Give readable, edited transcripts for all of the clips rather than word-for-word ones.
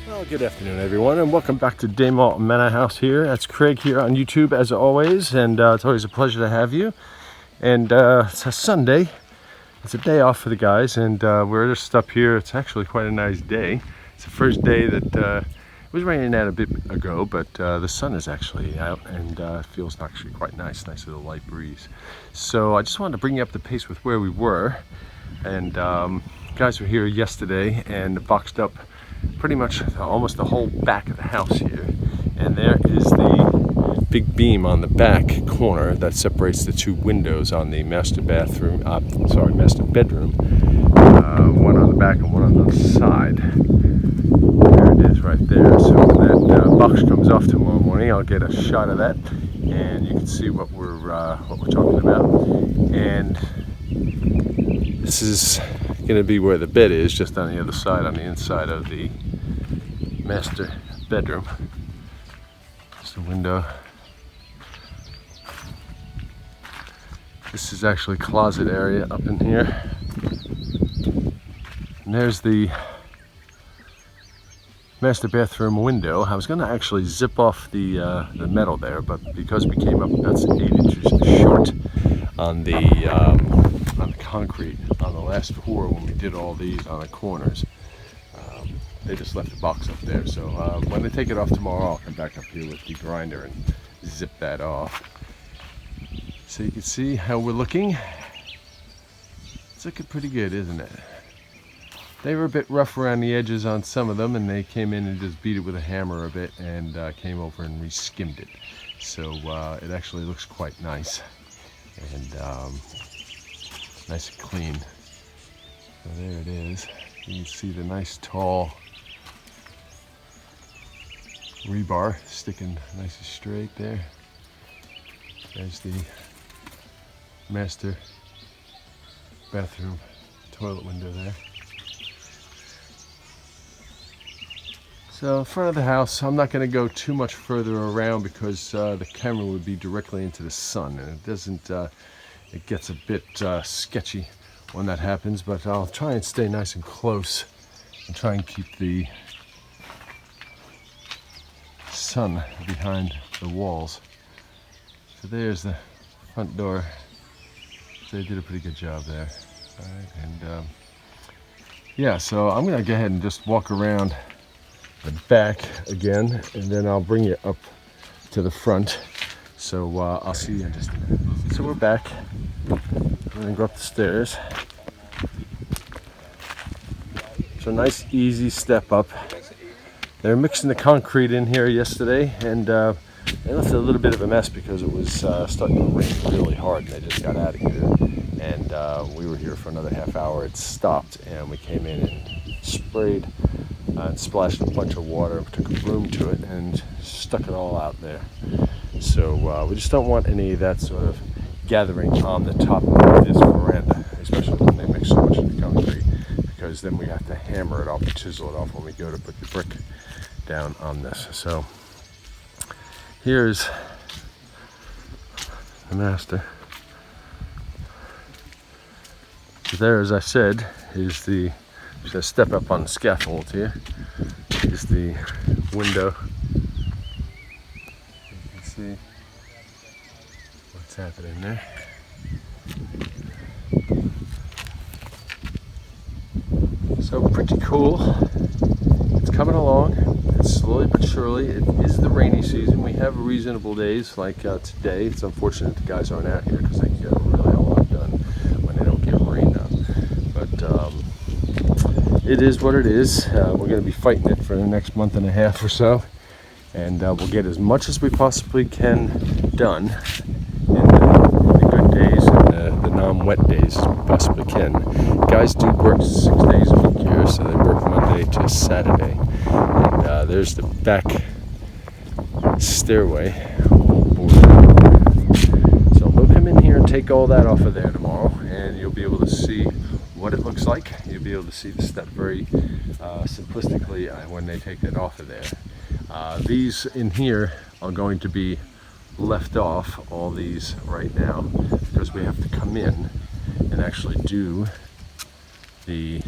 Well, good afternoon, everyone, and welcome back to Daymalt Manor House here. That's Craig here on YouTube, as always, and it's always a pleasure to have you. And it's a Sunday. It's a day off for the guys, and we're just up here. It's actually quite a nice day. It's the first day that it was raining out a bit ago, but the sun is actually out, and it feels actually quite nice. Nice little light breeze. So I just wanted to bring you up to pace with where we were. And guys were here yesterday and boxed up pretty much almost the whole back of the house here, and there is the big beam on the back corner that separates the two windows on the master bedroom. One on the back and one on the side. There it is right there. So when that box comes off tomorrow morning, I'll get a shot of that, and you can see what we're talking about. And this is going to be where the bed is, just on the other side, on the inside of the master bedroom. There's the window. This is actually closet area up in here. And there's the master bathroom window. I was going to actually zip off the metal there, but because we came up about 8 inches short on the concrete on the last pour when we did all these on the corners, they just left the box up there. So when they take it off tomorrow, I'll come back up here with the grinder and zip that off. So you can see how we're looking. It's looking pretty good, isn't it? They were a bit rough around the edges on some of them, and they came in and just beat it with a hammer a bit and came over and re-skimmed it. So it actually looks quite nice. And nice and clean. So there it is. You can see the nice tall rebar sticking nice and straight there. There's the master bathroom toilet window there. So in front of the house, I'm not going to go too much further around because the camera would be directly into the sun, and it doesn't. It gets a bit sketchy when that happens, but I'll try and stay nice and close and try and keep the sun behind the walls. So there's the front door. So they did a pretty good job there. All right, and yeah, so I'm going to go ahead and just walk around the back again, and then I'll bring you up to the front. So I'll see you in just a minute. So we're back. I'm gonna go up the stairs. So nice, easy step up. They were mixing the concrete in here yesterday, and they left a little bit of a mess because it was starting to rain really hard, and they just got out of here. And we were here for another half hour. It stopped, and we came in and sprayed and splashed a bunch of water, took a broom to it, and stuck it all out there. So we just don't want any of that sort of gathering on the top of this veranda, especially when they mix so much of the concrete, because then we have to hammer it off and chisel it off when we go to put the brick down on this. So here's the master. There, as I said, is the just step up on the scaffold here. Is the window. You can see what's happening there. So pretty cool. It's coming along. It's slowly but surely. It is the rainy season. We have reasonable days like today. It's unfortunate the guys aren't out here because they can get really a lot done when they don't get rain on. But it is what it is. We're going to be fighting it for the next month and a half or so, and we'll get as much as we possibly can done in the good days and the non-wet days as we possibly can. Guys do work 6 days a week here, so they work Monday to Saturday. And there's the back stairway. So they'll come in here and take all that off of there tomorrow, and you'll be able to see what it looks like. You'll be able to see the step very simplistically when they take that off of there. These in here are going to be left off, all these right now, because we have to come in and actually do the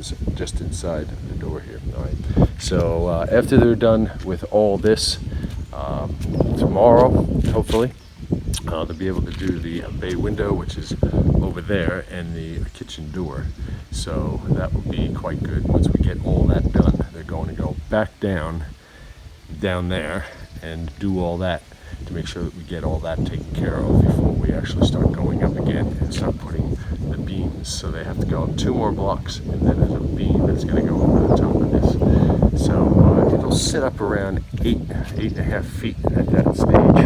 beams just inside the door here. All right. So after they're done with all this, tomorrow, hopefully, they'll be able to do the bay window, which is over there, and the kitchen door. So that will be quite good. Once we get all that done, they're going to go back down there and do all that to make sure that we get all that taken care of before we actually start going up again and start putting the beams. So they have to go up 2 more blocks, and then there's a beam that's going to go over the top of this. So it'll sit up around 8.5 feet at that stage,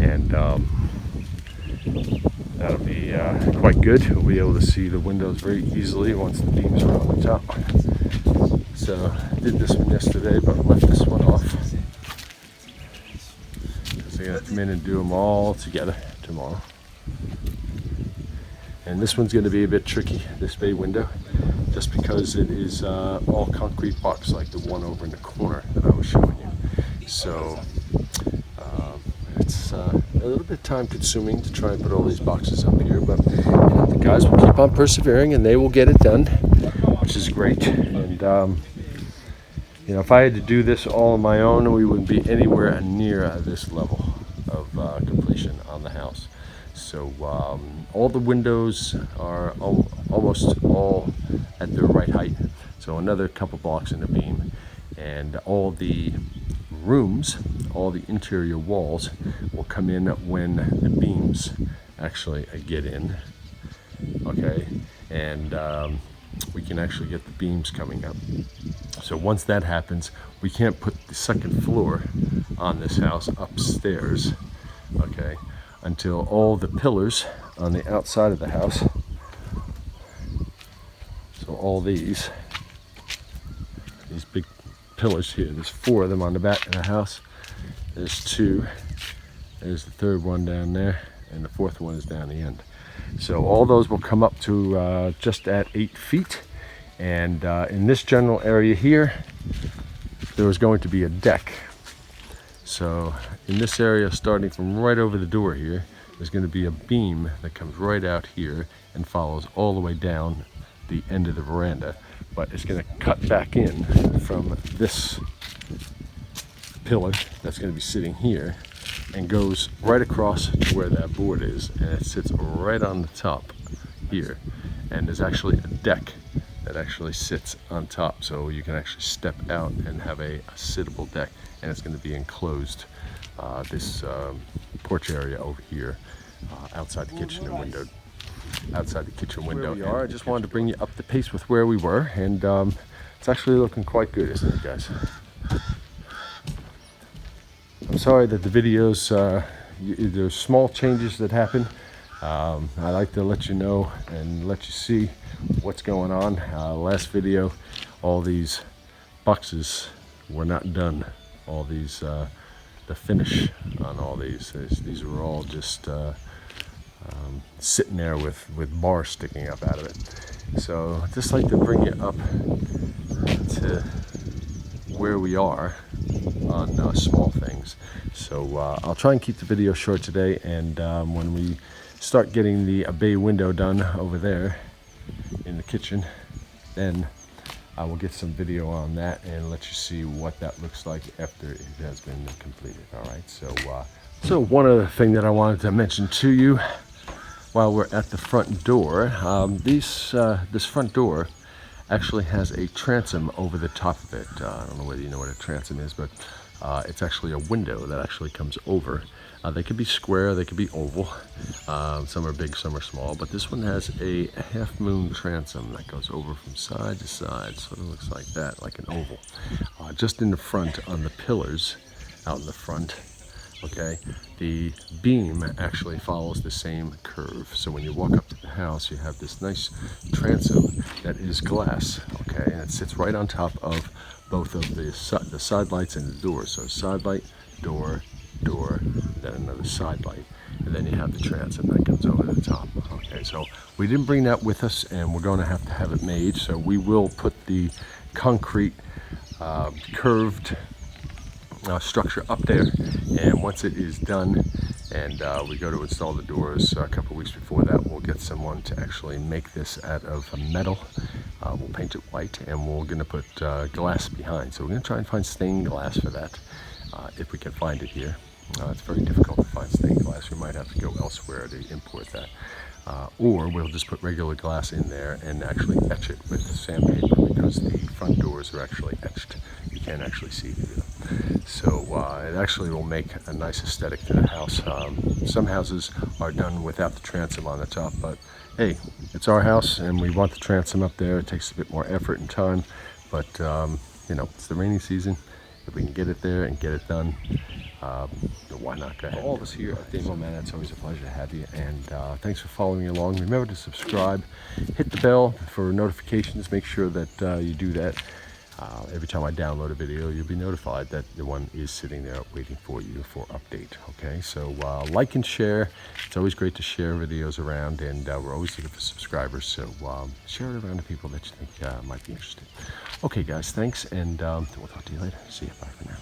and that'll be quite good. We'll be able to see the windows very easily once the beams are on the top. So I did this one yesterday, but left this one off. So I'm going to come in and do them all together tomorrow. And this one's going to be a bit tricky, this bay window, just because it is all concrete box like the one over in the corner that I was showing you. So it's a little bit time consuming to try and put all these boxes up here, but you know, the guys will keep on persevering and they will get it done, which is great. And you know, if I had to do this all on my own, we wouldn't be anywhere near this level of completion on the house. So all the windows are almost all at their right height. So another couple blocks in the beam, and all the rooms, all the interior walls will come in when the beams actually get in. Okay, and we can actually get the beams coming up. So once that happens, we can't put the second floor on this house upstairs, okay, until all the pillars on the outside of the house, so all these big pillars here, there's 4 of them on the back of the house, there's 2, there's the 3rd one down there, and the 4th one is down the end. So all those will come up to just at 8 feet, and in this general area here there was going to be a deck. So in this area, starting from right over the door here, there's going to be a beam that comes right out here and follows all the way down the end of the veranda, but it's going to cut back in from this pillar that's going to be sitting here and goes right across to where that board is, and it sits right on the top here. And there's actually a deck that actually sits on top, so you can actually step out and have a sittable deck, and it's going to be enclosed, this porch area over here, outside the kitchen and window. Outside the kitchen window. Here we are. I just wanted to bring you up to pace with where we were, and it's actually looking quite good, isn't it, guys? I'm sorry that the videos, there's small changes that happen. I like to let you know and let you see what's going on. Last video, all these boxes were not done. All these, the finish on all these were all just sitting there with bars sticking up out of it. So I'd just like to bring you up to where we are on small things. So I'll try and keep the video short today, and when we start getting the bay window done over there in the kitchen, then I will get some video on that and let you see what that looks like after it has been completed. All right, so one other thing that I wanted to mention to you while we're at the front door, this front door actually has a transom over the top of it. I don't know whether you know what a transom is, but it's actually a window that actually comes over. They could be square, they could be oval. Some are big, some are small, but this one has a half moon transom that goes over from side to side. Sort of looks like that, like an oval. Just in the front on the pillars, out in the front, okay, the beam actually follows the same curve. So when you walk up to the house, you have this nice transom that is glass, okay, and it sits right on top of both of the side lights and the door. So side light, door, then another side light, and then you have the transom that comes over the top. Okay, so we didn't bring that with us, and we're going to have it made. So we will put the concrete curved structure up there, and once it is done and we go to install the doors a couple weeks before that, we'll get someone to actually make this out of metal, We'll paint it white, and we're going to put glass behind. So we're going to try and find stained glass for that, if we can find it here. It's very difficult to find stained glass. We might have to go elsewhere to import that. Or we'll just put regular glass in there and actually etch it with sandpaper, because the front doors are actually etched. You can't actually see through them. So it actually will make a nice aesthetic to the house. Some houses are done without the transom on the top, but hey, it's our house and we want the transom up there. It takes a bit more effort and time, but you know, it's the rainy season. If we can get it there and get it done, why not go ahead? All of us here at Damo Man, it's always a pleasure to have you, and thanks for following along. Remember to subscribe, hit the bell for notifications. Make sure that you do that. Every time I download a video, you'll be notified that the one is sitting there waiting for you for update. Okay, so like and share. It's always great to share videos around, and we're always looking for subscribers, so share it around to people that you think might be interested. Okay guys, thanks, and we'll talk to you later. See you, bye for now.